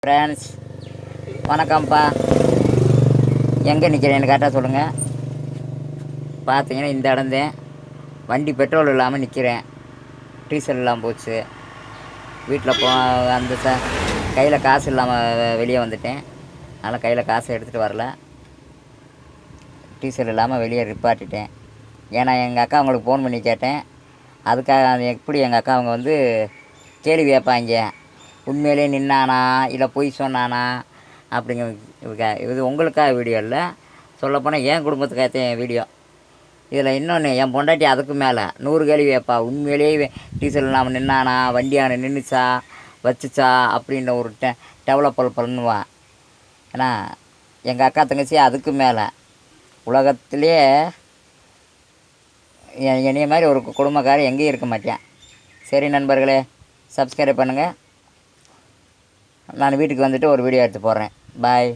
Friends வணக்கம்ப்பா. எங்கே நிற்கிறேன்னு கரெக்டாக சொல்லுங்கள். பார்த்தீங்கன்னா இந்த இடம்தான். வண்டி பெட்ரோல் இல்லாமல் நிற்கிறேன். டீசல் இல்லாமல் போச்சு. வீட்டில் அந்த கையில் காசு இல்லாமல் வெளியே வந்துட்டேன். அதனால் கையில் காசை எடுத்துகிட்டு வரல. டீசல் இல்லாமல் வெளியே நிப்பாட்டிட்டேன். ஏன்னா எங்கள் அக்கா அவங்களுக்கு ஃபோன் பண்ணி கேட்டேன். அதுக்காக எப்படி எங்கள் அக்கா அவங்க வந்து கேள்வி கேட்பாங்க, உண்மையிலே நின்னானா இல்லை பொய் சொன்னானா அப்படிங்கிற. இது உங்களுக்காக வீடியோ இல்லை, சொல்லப்போனால் என் குடும்பத்துக்காக என் வீடியோ. இதில் இன்னொன்று, என் பொண்டாட்டி அதுக்கு மேலே 100 கேள்வி கேட்பா. உண்மையிலேயே டீசல் இல்லாமல் நின்னானா, வண்டியான நின்றுச்சா வச்சுச்சா அப்படின்ற ஒரு டெவலப் பண்ணுவா. ஏன்னா எங்கள் அக்கா தங்கச்சி அதுக்கு மேலே உலகத்திலே என்னைய மாதிரி ஒரு குடும்பக்காரர் எங்கேயும் இருக்க மாட்டேன். சரி நண்பர்களே, சப்ஸ்கிரைப் பண்ணுங்கள். நான் வீட்டுக்கு வந்துட்டு ஒரு வீடியோ எடுத்து போடுறேன். பாய்.